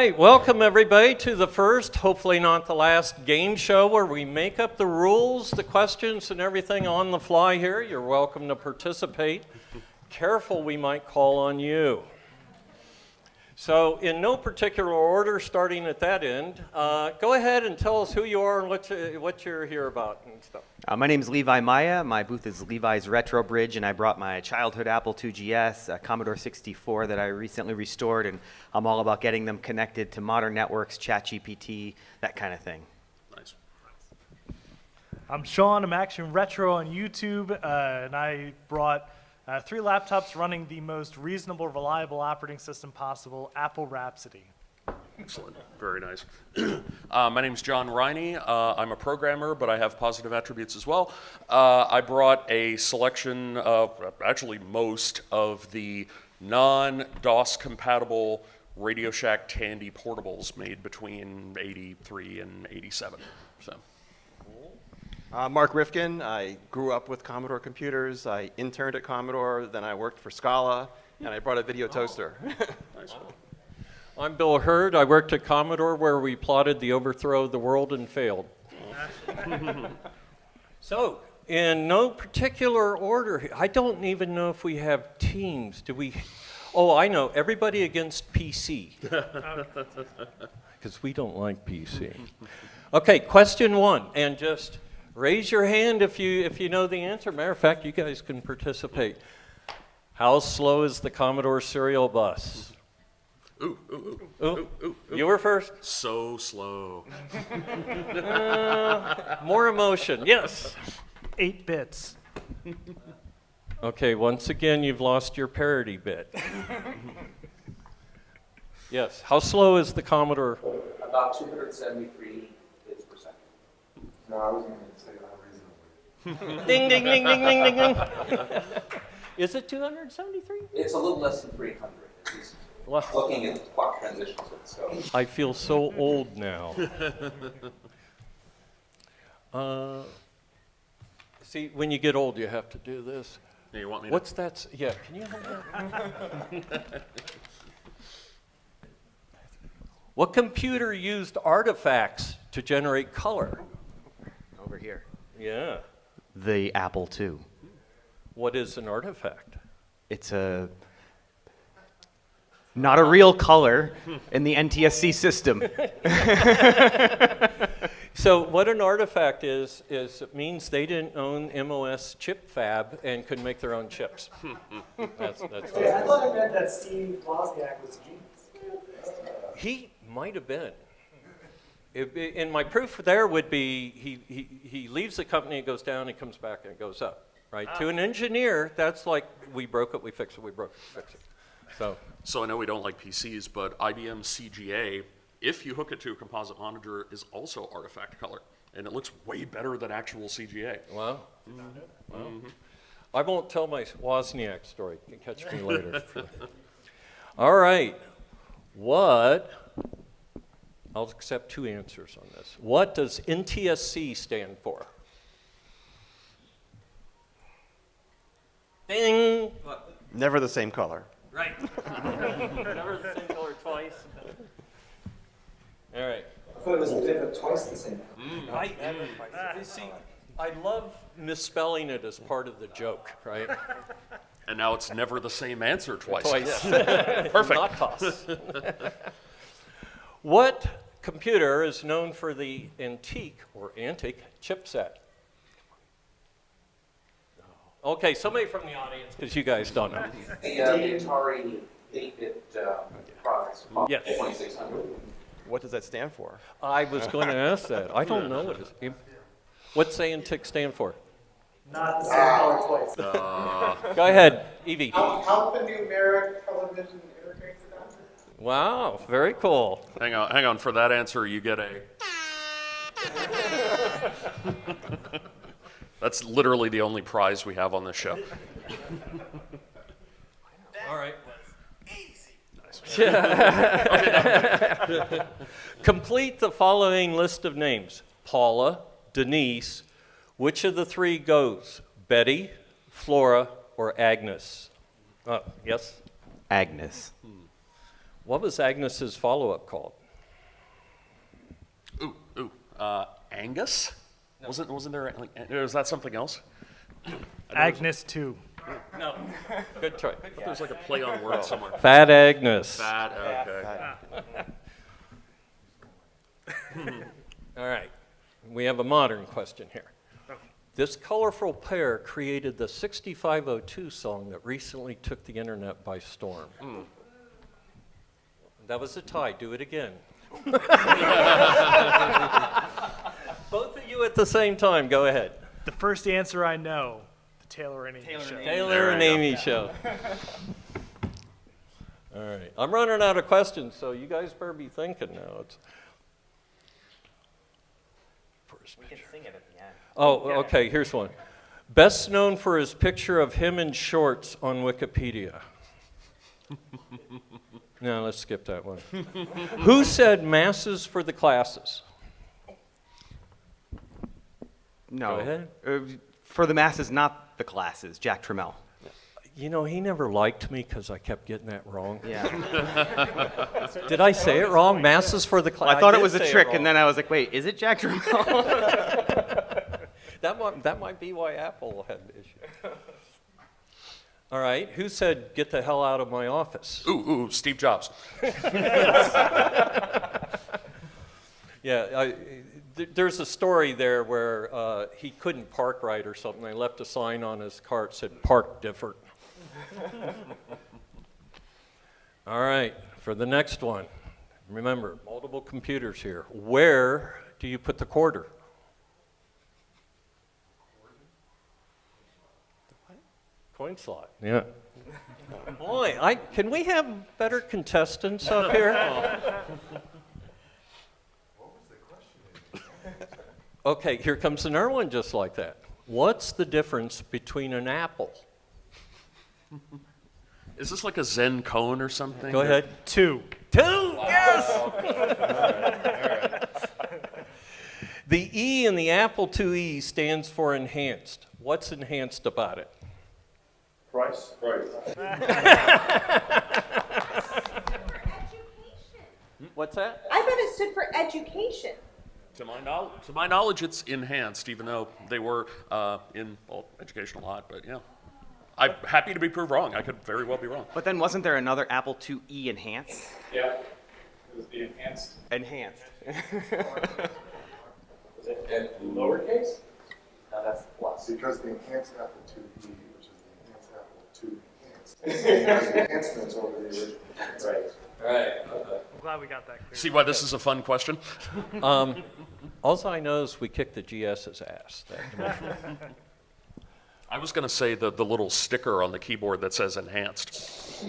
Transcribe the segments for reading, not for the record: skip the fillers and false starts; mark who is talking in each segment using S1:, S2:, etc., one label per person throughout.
S1: right, welcome everybody to the first, hopefully not the last, game show where we make up the rules, the questions, and everything on the fly here. You're welcome to participate. Careful, we might call on you. So, in no particular order, starting at that end, go ahead and tell us who you are and what you're here about and stuff.
S2: My name is Levi Maaia. My booth is Levi's Retro Bridge, and I brought my childhood Apple II GS, a Commodore 64 that I recently restored, and I'm all about getting them connected to modern networks, ChatGPT, that kind of thing.
S3: Nice.
S4: I'm Sean. I'm Action Retro on YouTube, and I brought 3 laptops running the most reasonable, reliable operating system possible, Apple Rhapsody.
S3: Excellent. Very nice. My name's John Riney. I'm a programmer, but I have positive attributes as well. I brought a selection of, actually most, of the non-DOS compatible Radio Shack Tandy portables made between 83 and 87. So.
S5: Marc Rifkin. I grew up with Commodore computers. I interned at Commodore, then I worked for Scala, and I brought a video toaster.
S3: Nice.
S1: I'm Bil Herd. I worked at Commodore where we plotted the overthrow of the world and failed. So, in no particular order, I don't even know if we have teams. Do we? Oh, I know. Everybody against PC. Because we don't like PC. Okay, question 1, and just raise your hand if you know the answer. Matter of fact, you guys can participate. How slow is the Commodore serial bus?
S3: Ooh.
S1: You were first?
S3: So slow.
S1: More emotion, yes.
S4: 8 bits.
S1: Okay, once again, you've lost your parody bit. Yes, how slow is the Commodore?
S6: About 273 bits per second.
S7: No, I was going to say unreasonably.
S1: Ding, ding, ding, ding, ding, ding, ding. Is it 273?
S6: It's a little less than 300. At least.
S1: Well,
S6: Looking at the clock transitions with the scope.
S1: I feel so old now. See, when you get old, you have to do this.
S3: Yeah, you want me to?
S1: What's that? Yeah, can you hold that? What computer used artifacts to generate color?
S2: Over here.
S1: Yeah.
S2: The Apple II.
S1: What is an artifact?
S2: It's not a real color in the NTSC system.
S1: So what an artifact is it means they didn't own MOS chip fab and could make their own chips. That's
S4: I thought it meant that Steve Wozniak was a genius.
S1: He might have been. And my proof there would be he leaves the company, it goes down, he comes back, and it goes up. Right? To an engineer, that's like we broke it, we fix it, we broke it, fix it.
S3: So I know we don't like PCs, but IBM CGA, if you hook it to a composite monitor, is also artifact color. And it looks way better than actual CGA.
S1: Wow. Wow. I won't tell my Wozniak story. You can catch me later. All right. I'll accept 2 answers on this. What does NTSC stand for? Ding! What?
S5: Never the same color.
S1: Right. Never the same color twice. All right.
S6: I thought it was never twice the same.
S1: You see, I love misspelling it as part of the joke, right?
S3: And now it's never the same answer twice.
S1: Perfect. Not toss. What computer is known for the antique chipset? Okay, somebody from the audience, because you guys don't know.
S6: The Atari 8-bit products.
S1: Yes.
S6: 2600.
S5: What does that stand for?
S1: I was going to ask that. I don't know what it is. What's ANTIC stand for?
S4: Not the same color twice.
S1: Go ahead, Evie.
S7: Alphanumeric television interface adapter.
S1: Wow, very cool.
S3: Hang on. For that answer, you get a... That's literally the only prize we have on this show.
S1: All right. Complete the following list of names. Paula, Denise, which of the 3 goes? Betty, Flora, or Agnes? Yes?
S2: Agnes.
S1: What was Agnes's follow-up called?
S3: Angus? Wasn't there, like, is that something else?
S4: Agnes 2.
S1: No. Good try.
S3: There's like a play on word somewhere.
S1: Fat Agnes.
S3: Fat, okay.
S1: All right. We have a modern question here. This colorful pair created the 6502 song that recently took the internet by storm. That was a tie. Do it again. Both of you at the same time. Go ahead.
S4: The first answer I know, the Taylor and Amy show.
S1: Taylor and Amy show. All right. I'm running out of questions, so you guys better be thinking now.
S2: We can sing it at the end.
S1: Oh, okay, here's one. Best known for his picture of him in shorts on Wikipedia. No, let's skip that one. Who said masses for the classes?
S2: No.
S1: Go ahead.
S2: For the masses, not the classes. Jack Trammell.
S1: You know, he never liked me because I kept getting that wrong.
S2: Yeah.
S1: Did I say it wrong? Masses for the class.
S2: I thought it was a trick, and then I was like, wait, is it Jack Trammell?
S1: That might be why Apple had the issue. All right. Who said, "Get the hell out of my office"?
S3: Steve Jobs.
S1: Yeah. There's a story there where he couldn't park right or something. They left a sign on his car that said, "Park different." All right. For the next one, remember, multiple computers here. Where do you put the quarter? Coin slot. Yeah. Boy, can we have better contestants up here? Okay, here comes another one just like that. What's the difference between an apple?
S3: Is this like a Zen cone or something?
S1: Go ahead.
S4: 2.
S1: 2, yes! The E in the Apple IIe stands for enhanced. What's enhanced about it?
S7: Price? Price.
S1: What's that?
S8: I bet it stood for education.
S3: To my knowledge, it's enhanced, even though they were in education a lot. But yeah, I'm happy to be proved wrong. I could very well be wrong.
S2: But then wasn't there another Apple IIe Enhanced?
S6: Yeah. It was the enhanced.
S2: Enhanced.
S6: Was it in lowercase? No, that's the plus.
S7: Because the enhanced Apple IIe, which is the enhanced Apple II enhanced, has enhancements over the original.
S6: Right. Right. Okay.
S4: I'm glad we got that clear.
S3: See why this is a fun question?
S1: All I know is we kicked the GS's ass.
S3: I was going to say the little sticker on the keyboard that says enhanced.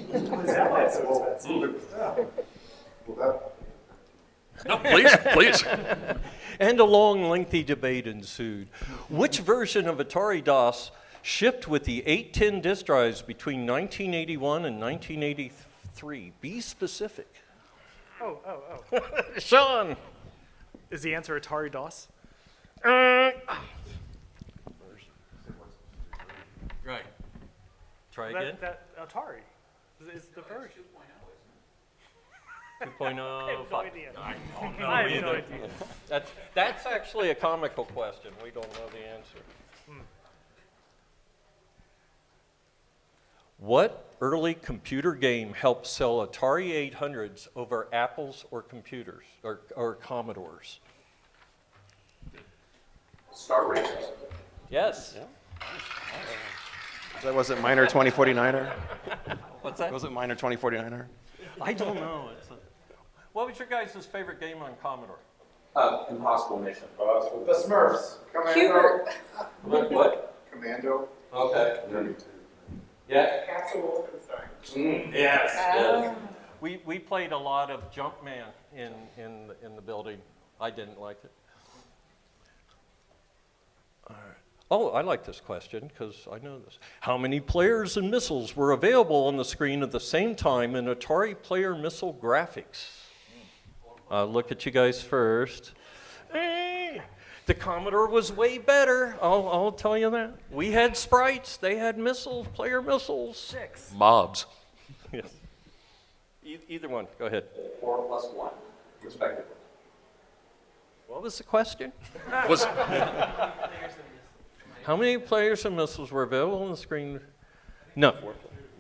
S3: No, please.
S1: And a long, lengthy debate ensued. Which version of Atari DOS shipped with the 810 disk drives between 1981 and 1983? Be specific.
S4: Oh.
S1: Sean!
S4: Is the answer Atari DOS?
S1: Right. Try again.
S4: That Atari is the version.
S1: 2.0.
S4: I have no idea.
S1: I don't know
S4: I have no
S1: either.
S4: idea.
S1: That's actually a comical question. We don't know the answer. What early computer game helped sell Atari 800s over Apples or computers or Commodores?
S6: Star Racers.
S1: Yes.
S5: Was it Minor 2049er?
S1: What's that?
S5: Was it Minor 2049er?
S1: I don't know. What was your guys' favorite game on Commodore?
S6: Impossible Mission.
S7: The Smurfs.
S8: Hubert.
S6: What?
S7: Commando.
S6: Okay.
S7: 32.
S6: Yeah.
S7: Castle Wolfenstein.
S1: Yes. Yes. We played a lot of Jumpman in the building. I didn't like it. All right. Oh, I like this question because I know this. How many players and missiles were available on the screen at the same time in Atari player missile graphics? Look at you guys first. The Commodore was way better. I'll tell you that. We had sprites. They had missiles, player missiles.
S4: 6.
S3: Mobs.
S1: Yes. Either one, go ahead.
S6: 4 plus 1, respectively.
S1: What was the question?
S3: Was
S1: How many players and missiles were available on the screen? No.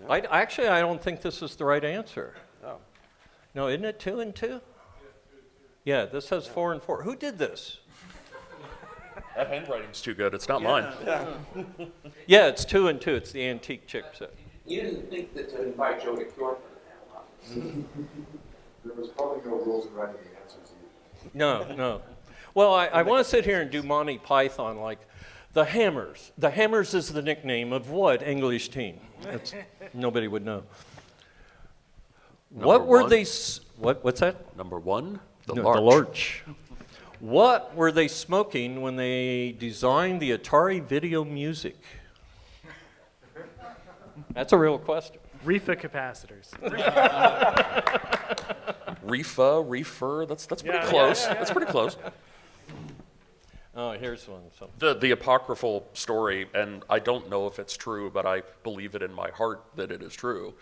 S1: Actually, I don't think this is the right answer.
S5: Oh.
S1: No, isn't it 2 and 2? Yeah, this has 4 and 4. Who did this?
S3: that handwriting's too good? It's not mine.
S1: Yeah, it's 2 and 2. It's the antique chipset.
S6: You didn't think that to invite Joe to cure for the panel, huh?
S7: There was probably no rules in writing the answers either.
S1: No. Well, I want to sit here and do Monty Python like the Hammers. The Hammers is the nickname of what English team? Nobody would know. What were
S3: one?
S1: they? What's that?
S3: Number 1, the
S1: No,
S3: larch.
S1: the Larch. What were they smoking when they designed the Atari video music? That's a real question.
S4: Reefa capacitors.
S3: Reefer, that's pretty close. That's pretty close.
S1: Oh, here's one. So.
S3: The apocryphal story, and I don't know if it's true, but I believe it in my heart that it is true.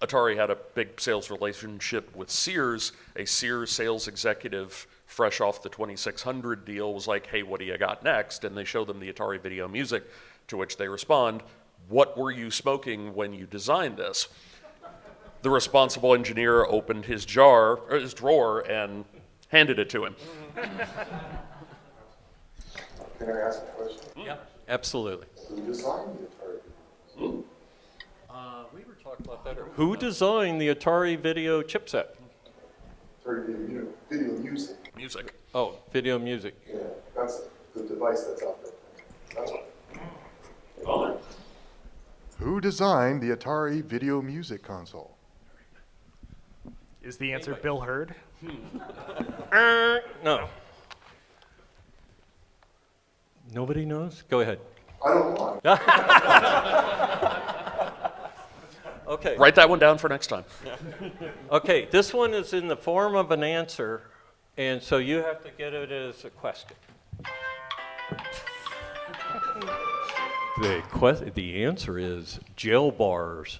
S3: Atari had a big sales relationship with Sears. A Sears sales executive, fresh off the 2600 deal, was like, hey, what do you got next? And they show them the Atari video music, to which they respond, what were you smoking when you designed this? The responsible engineer opened his drawer, and handed it to him.
S7: Can I ask a question?
S1: Yeah, absolutely.
S7: Who designed the Atari?
S1: We were talking about that earlier. Who designed the Atari video chipset?
S7: Atari video music.
S3: Music.
S1: Oh, video music.
S7: Yeah, that's the device that's out there. That's what.
S9: Who designed the Atari video music console?
S4: Is the answer Bil Herd?
S1: No. Nobody knows? Go ahead.
S7: I don't know.
S1: Okay.
S3: Write that one down for next time.
S1: Okay, this one is in the form of an answer, and so you have to get it as a question. The answer is jail bars.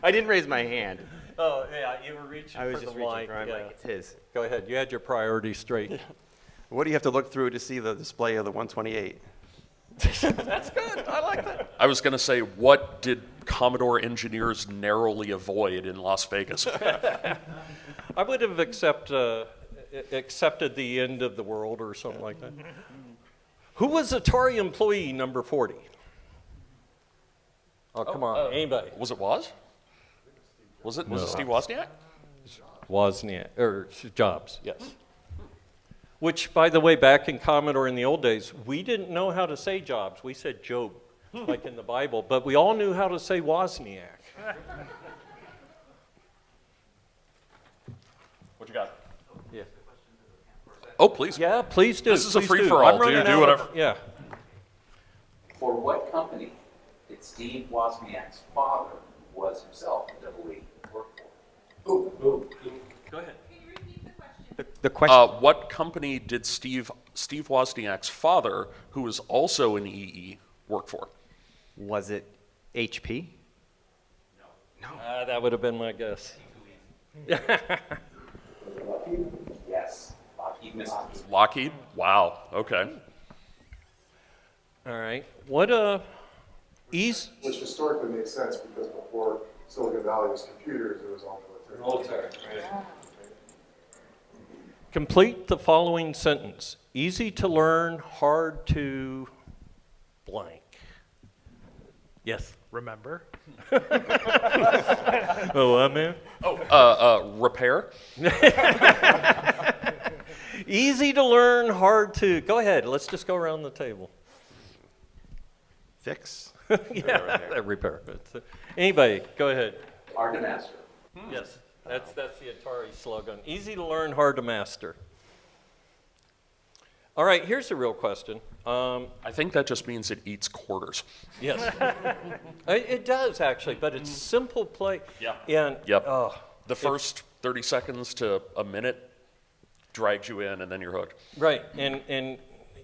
S2: I didn't raise my hand.
S1: Oh, yeah, you were reaching
S2: I was
S1: for
S2: just
S1: the
S2: reaching
S1: mic.
S2: for my
S1: Yeah.
S2: mic. It's his.
S1: Go ahead, you had your priorities straight.
S5: What do you have to look through to see the display of the 128?
S1: That's good, I like that.
S3: I was going to say, what did Commodore engineers narrowly avoid in Las Vegas?
S1: I would have accepted the end of the world or something like that. Who was Atari employee number 40? Oh, come on, anybody.
S3: Was it Was? Was it
S1: No.
S3: Steve Wozniak?
S1: Wozniak, or Jobs, yes. Which, by the way, back in Commodore in the old days, we didn't know how to say Jobs. We said Job, like in the Bible, but we all knew how to say Wozniak.
S3: What you got?
S1: Yeah.
S3: Oh, please.
S1: Yeah, please do.
S3: This is a
S1: please
S3: free-for-all.
S1: I'm running
S3: Do
S1: out
S3: whatever.
S1: yeah.
S6: For what company did Steve Wozniak's father was himself a double E work for?
S1: Go ahead.
S2: The question.
S3: What company did Steve Wozniak's father, who was also an EE, work for?
S2: Was it HP?
S1: That would have been my guess.
S6: Yes, Lockheed Missiles.
S3: Lockheed? Wow. Okay.
S1: All right. What East?
S7: Which historically makes sense because before Silicon Valley was computers, it was all military.
S1: Complete the following sentence. Easy to learn, hard to blank. Yes.
S4: Remember?
S1: Oh, I'm in.
S3: Repair?
S1: Easy to learn, hard to. Go ahead. Let's just go around the table.
S5: Fix?
S1: Yeah, repair. Anybody, go ahead.
S6: Hard to master.
S1: Yes, that's the Atari slogan. Easy to learn, hard to master. All right, here's a real question.
S3: I think that just means it eats quarters.
S1: Yes, it does actually, but it's simple play.
S3: Yeah.
S1: And
S3: Yep. The first 30 seconds to a minute drags you in, and then you're hooked.
S1: right, and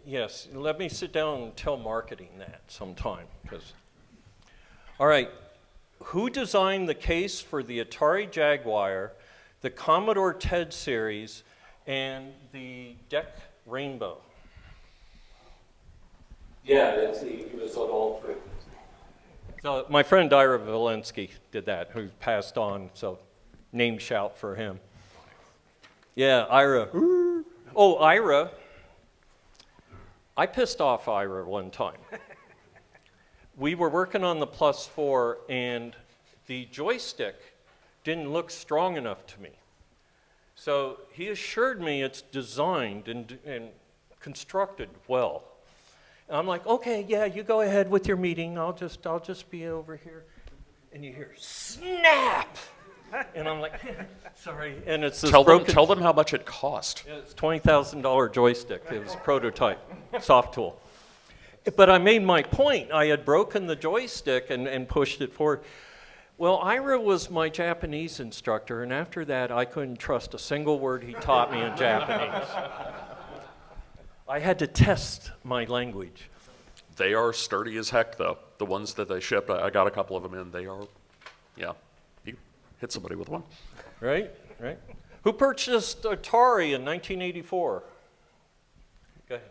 S1: yes, let me sit down and tell marketing that sometime, because. All right, who designed the case for the Atari Jaguar, the Commodore TED series, and the DEC Rainbow? Yeah, he was on all three. So my friend Ira Valensky did that, who passed on, so name shout for him. Yeah, Ira. Oh, Ira. I pissed off Ira one time. We were working on the Plus4, and the joystick didn't look strong enough to me. So he assured me it's designed and constructed well. And I'm like, okay, yeah, you go ahead with your meeting. I'll just be over here. And you hear snap, and I'm like, sorry. And it's this
S3: Tell
S1: broken.
S3: them how much it cost.
S1: Yeah, it's $20,000 joystick. It was a prototype, soft tool. But I made my point. I had broken the joystick and pushed it forward. Well, Ira was my Japanese instructor, and after that, I couldn't trust a single word he taught me in Japanese. I had to test my language.
S3: They are sturdy as heck, though. The ones that they shipped, I got a couple of them in. They are, yeah. You hit somebody with one.
S1: Right, right. Who purchased Atari in 1984? Go ahead.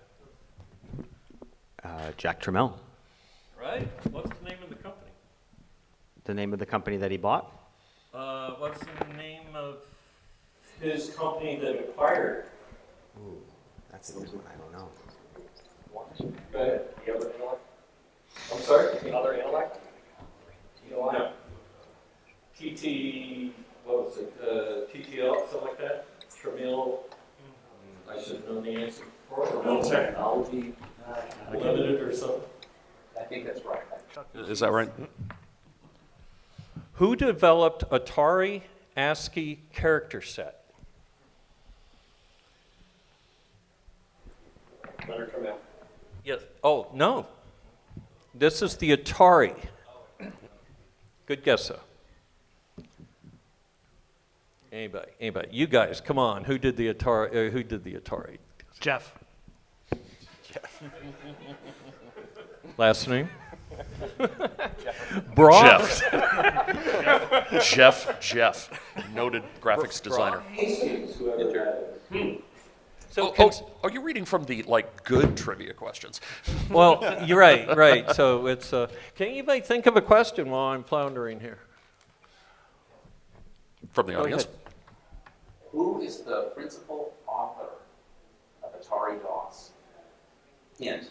S2: Jack Trammell.
S1: Right. What's the name of the company?
S2: The name of the company that he bought?
S1: What's the name of his company that acquired?
S2: Ooh, that's a good one. I don't know.
S1: Go ahead. The other intellect? I'm sorry? The other intellect? No. What was it? TTL, something like that? Tramiel? I should know the answer. Tramiel Technology Limited or something?
S6: I think that's right.
S3: Is that right?
S1: Who developed Atari ASCII character set?
S6: Leonard Tramiel.
S1: Yes. Oh, no. This is the Atari. Good guess, though. Anybody? You guys, come on. Who did the Atari?
S4: Jeff.
S1: Last name? Brock.
S3: Jeff. Noted graphics designer.
S1: So
S3: Are you reading from the, good trivia questions?
S1: well, you're right. So it's, can anybody think of a question while I'm floundering here?
S3: From the
S1: Go
S3: audience?
S1: ahead.
S6: Who is the principal author of Atari DOS? Hint,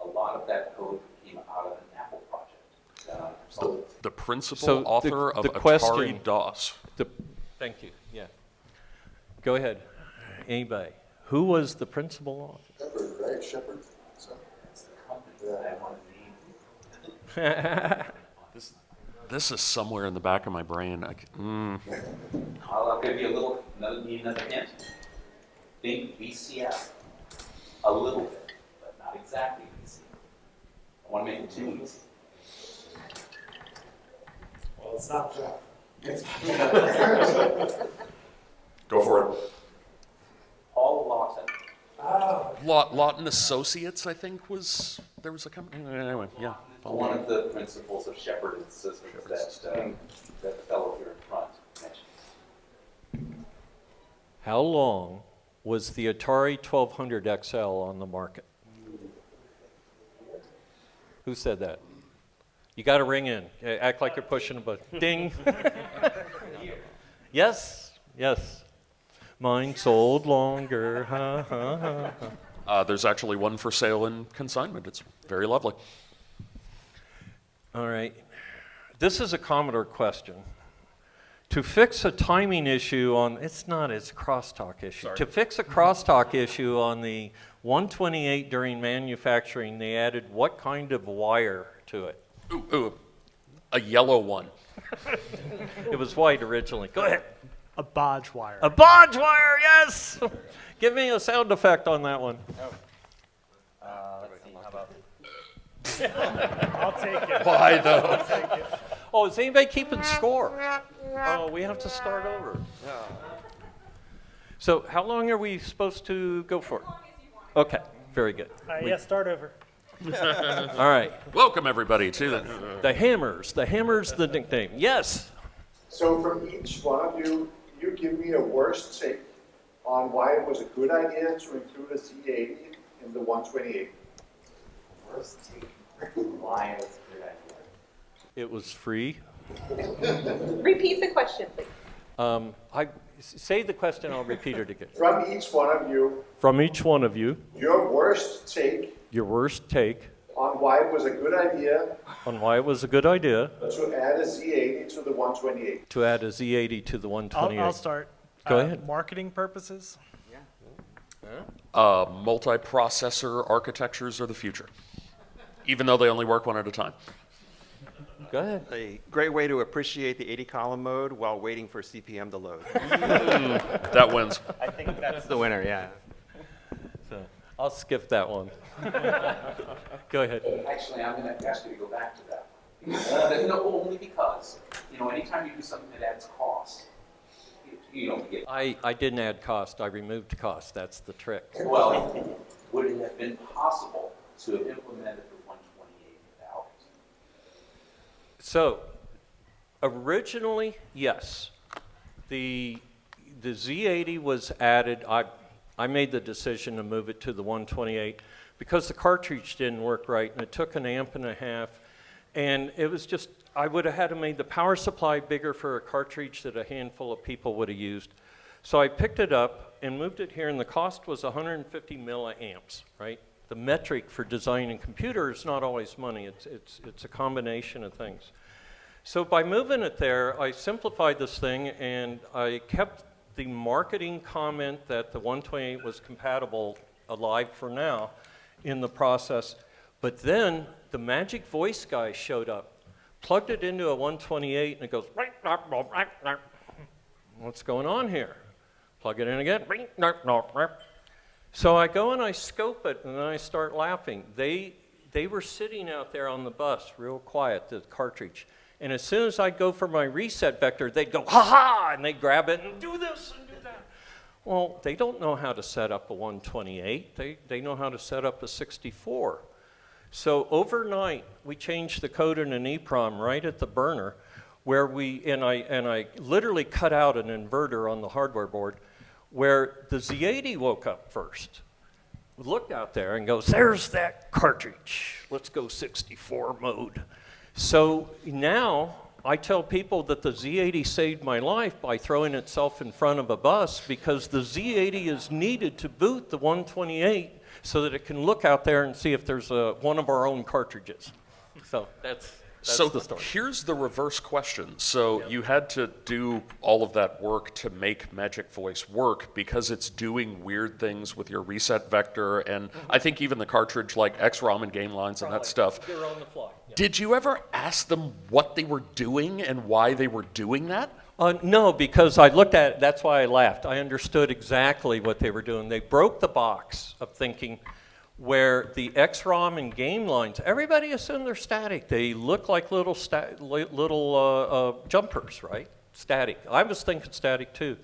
S6: a lot of that code came out of an Apple project.
S3: The principal
S1: So
S3: author of
S1: the
S3: Atari
S1: question-
S3: DOS.
S1: Thank you, yeah. Go ahead. Anybody? Who was the principal author?
S7: Shepherd, right? Shepherd? So,
S6: That's the company that I want to name.
S3: This is somewhere in the back of my brain.
S6: I'll give you another hint. Think VCF. A little bit, but not exactly VCF. I want to make it too easy.
S7: well, it's not Jeff.
S3: Go for it.
S6: Paul Lawton.
S3: Lawton Associates, I think, there was a company. Anyway, yeah.
S6: One of the principles of Shepherd and Systems that the fellow here in front mentioned.
S1: How long was the Atari 1200 XL on the market? Who said that? You got to ring in. Act like you're pushing a button. Ding. Yes. Mine sold longer. Ha, ha, ha, ha.
S3: There's actually one for sale in consignment. It's very lovely.
S1: All right. This is a Commodore question. To fix a timing issue it's a crosstalk issue.
S3: Sorry.
S1: To fix a crosstalk issue on the 128 during manufacturing, they added what kind of wire to it?
S3: Ooh, a yellow one.
S1: It was white originally. Go ahead.
S4: A bodge wire.
S1: A bodge wire, yes! Give me a sound effect on that one.
S2: Let's see, how about...
S4: I'll take it.
S3: Why, though?
S1: Oh, is anybody keeping score? Oh, we have to start over. So how long are we supposed to go for? Okay, very good.
S4: Yeah, start over.
S1: All right.
S3: Welcome, everybody, to
S1: The Hammers. The Hammers, the nickname. Yes.
S7: So from each one of you, you give me a worst take on why it was a good idea to include a Z80 in the 128.
S10: Worst take. Why it was a good idea.
S1: It was free.
S8: Repeat the question, please.
S1: Say the question, I'll repeat it again.
S7: From each one of you,
S1: From each one of you,
S7: your worst take
S1: your worst take
S7: on why it was a good idea
S1: on why it was a good idea
S7: to add a Z80 to the 128.
S1: to add a Z80 to the 128.
S4: I'll start.
S1: Go ahead.
S4: Marketing purposes.
S3: multiprocessor architectures are the future, even though they only work one at a time.
S1: Go ahead.
S5: A great way to appreciate the 80-column mode while waiting for CPM to load.
S3: That wins.
S2: I think that's the winner, yeah.
S1: So I'll skip that one. Go ahead.
S6: Actually, I'm going to ask you to go back to that. No, only because, anytime you do something that adds cost, you don't get.
S1: I didn't add cost. I removed cost. That's the trick.
S6: Well, would it have been possible to have implemented the 128 without it?
S1: So, originally, yes. The Z80 was added. I made the decision to move it to the 128 because the cartridge didn't work right, and it took an amp and a half, and it was just, I would have had to make the power supply bigger for a cartridge that a handful of people would have used. So I picked it up and moved it here, and the cost was 150 milliamps, right? The metric for designing a computer is not always money. It's a combination of things. So by moving it there, I simplified this thing, and I kept the marketing comment that the 128 was compatible alive for now in the process. But then the magic voice guy showed up, plugged it into a 128, and it goes, what's going on here? Plug it in again. So I go and I scope it, and then I start laughing. They were sitting out there on the bus, real quiet, the cartridge. And as soon as I go for my reset vector, they'd go, ha-ha, and they'd grab it and do this and do that. Well, they don't know how to set up a 128. They know how to set up a 64. So overnight, we changed the code in an EEPROM right at the burner, where I literally cut out an inverter on the hardware board, where the Z80 woke up first, looked out there and goes, there's that cartridge. Let's go 64 mode. So now I tell people that the Z80 saved my life by throwing itself in front of a bus, because the Z80 is needed to boot the 128 so that it can look out there and see if there's one of our own cartridges. So that's the story.
S3: Here's the reverse question. So you had to do all of that work to make Magic Voice work because it's doing weird things with your reset vector, and I think even the cartridge like XROM and game lines and that stuff.
S1: They're on the fly. Yeah.
S3: Did you ever ask them what they were doing and why they were doing that?
S1: No, because I looked at it, that's why I laughed. I understood exactly what they were doing. They broke the box of thinking where the XROM and game lines, everybody assumed they're static. They look like little jumpers, right? Static. I was thinking static too.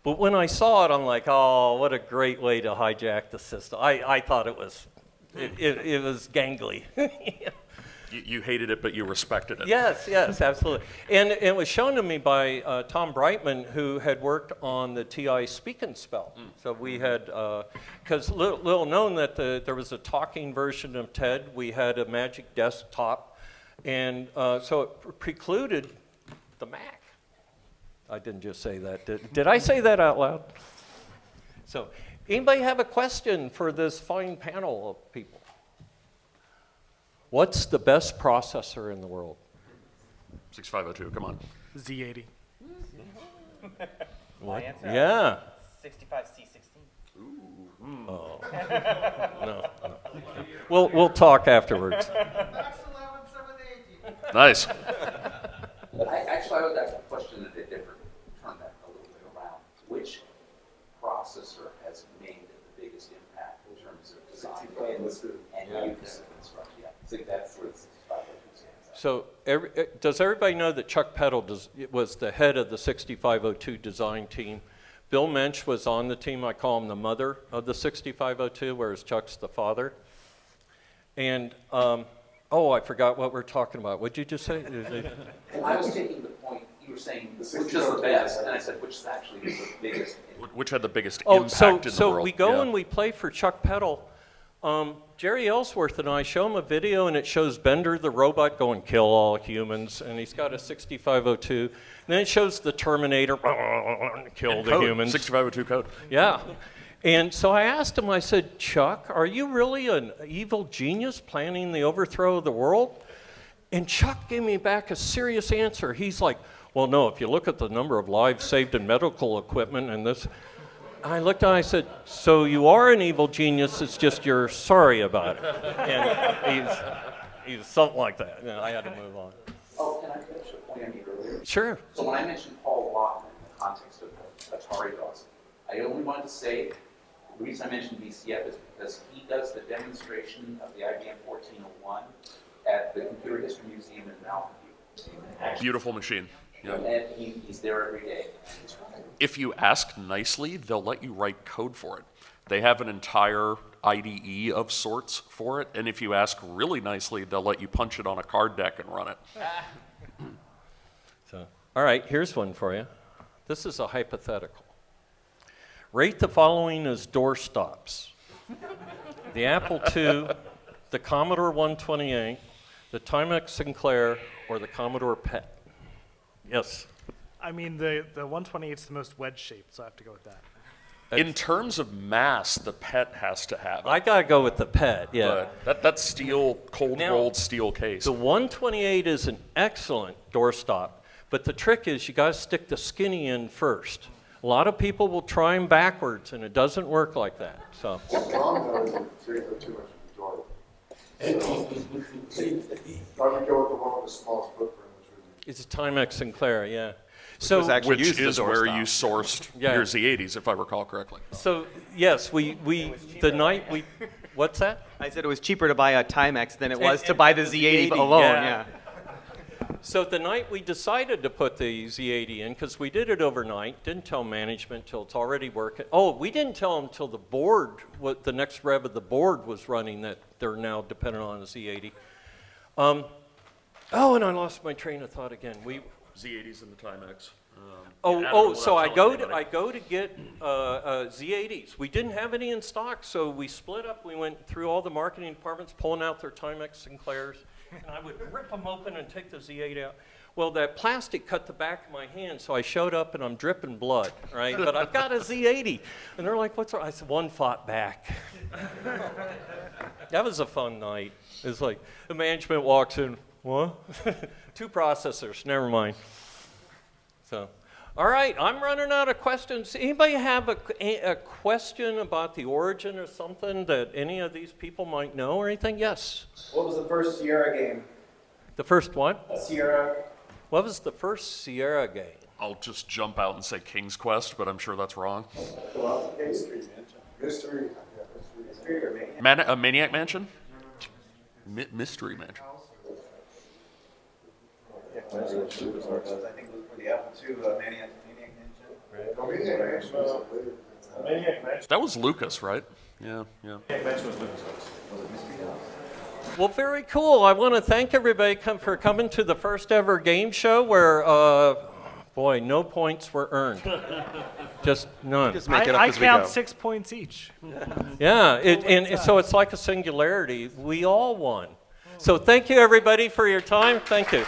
S1: But when I saw it, I'm like, oh, what a great way to hijack the system. I thought it was gangly.
S3: You hated it, but you respected it.
S1: Yes, absolutely. And it was shown to me by Tom Brightman, who had worked on the TI Speak and Spell. So we had, because little known that there was a talking version of TED. We had a Magic Desktop, and so it precluded the Mac. I didn't just say that. Did I say that out loud? So anybody have a question for this fine panel of people? What's the best processor in the world?
S3: 6502, come on.
S4: Z80.
S2: My answer?
S1: Yeah.
S2: 65C16.
S1: Oh. No. We'll talk afterwards.
S3: Nice.
S6: I would ask a question in a different, turn that a little bit around. Which processor has made the biggest impact in terms of design and use of instruction? Yeah, I think that's where the 6502 stands out.
S1: So does everybody know that Chuck Peddle was the head of the 6502 design team? Bill Mensch was on the team. I call him the mother of the 6502, whereas Chuck's the father. And, oh, I forgot what we're talking about. What'd you just say?
S6: I was taking the point, you were saying, which is the best, and I said, which is actually the biggest.
S3: Which had the biggest
S1: Oh,
S3: impact in the
S1: so
S3: world.
S1: we go
S3: Yeah.
S1: and we play for Chuck Peddle. Jerry Ellsworth and I show him a video, and it shows Bender the robot going kill all humans, and he's got a 6502. And then it shows the Terminator kill the
S3: Code,
S1: humans.
S3: 6502 code.
S1: Yeah. And so I asked him, I said, Chuck, are you really an evil genius planning the overthrow of the world? And Chuck gave me back a serious answer. He's like, well, no, if you look at the number of lives saved in medical equipment and this. I looked at him, I said, so you are an evil genius, it's just you're sorry about it. And he's something like that. You know, I had to move on.
S6: Oh, can I finish a point I made earlier?
S1: Sure.
S6: So when I mentioned Paul Lockman in the context of Atari DOS, I only wanted to say, the reason I mentioned VCF is because he does the demonstration of the IBM 1401 at the Computer History Museum in Mountain View.
S3: Beautiful machine. Yeah.
S6: And he's there every day.
S3: If you ask nicely, they'll let you write code for it. They have an entire IDE of sorts for it, and if you ask really nicely, they'll let you punch it on a card deck and run it.
S1: So, all right, here's one for you. This is a hypothetical. Rate the following as doorstops. The Apple II, the Commodore 128, the Timex Sinclair, or the Commodore PET. Yes.
S4: I mean, the 128 is the most wedge-shaped, so I have to go with that.
S3: In terms of mass, the PET has to have it.
S1: I gotta go with the PET, yeah.
S3: But that's steel, cold-rolled steel case.
S1: The 128 is an excellent doorstop, but the trick is you gotta stick the skinny in first. A lot of people will try them backwards, and it doesn't work like that. So.
S7: Mom knows it takes too much of the door. So, I would go with the one with the smallest footprint, which would be.
S1: It's a Timex Sinclair, yeah. So,
S5: was actually
S3: Which
S5: used as
S3: is
S5: a
S3: where
S5: doorstop.
S3: you sourced
S1: Yeah.
S3: your Z80s, if I recall correctly.
S1: so yes, the night we, what's that?
S2: I said it was cheaper to buy a Timex than it was to buy the Z80 alone. Yeah.
S1: So the night we decided to put the Z80 in, because we did it overnight, didn't tell management till it's already working. Oh, we didn't tell them till the board, what the next rev of the board was running, that they're now dependent on the Z80. Oh, and I lost my train of thought again.
S3: Z80s and the Timex.
S1: So I go to get Z80s. We didn't have any in stock, so we split up. We went through all the marketing departments, pulling out their Timex Sinclairs, and I would rip them open and take the Z80 out. Well, that plastic cut the back of my hand, so I showed up and I'm dripping blood, right? But I've got a Z80. And they're like, what's wrong? I said, one fought back. That was a fun night. It's like the management walks in, what? 2 processors, never mind. So, all right, I'm running out of questions. Anybody have a question about the origin or something that any of these people might know or anything? Yes.
S10: What was the first Sierra game?
S1: The first one?
S10: Sierra.
S1: What was the first Sierra game?
S3: I'll just jump out and say King's Quest, but I'm sure that's wrong.
S7: Mystery.
S10: Mystery or Maniac?
S3: A Maniac Mansion? Mystery Mansion.
S10: I think it was for the Apple II, Maniac Mansion.
S7: No, Maniac Mansion.
S3: That was Lucas, right? Yeah.
S1: Well, very cool. I want to thank everybody for coming to the first ever game show where, boy, no points were earned. Just none.
S5: Just make it up
S4: I
S5: as we
S4: count
S5: go.
S4: 6 points each.
S1: Yeah, and so it's like a singularity. We all won. So thank you, everybody, for your time. Thank you.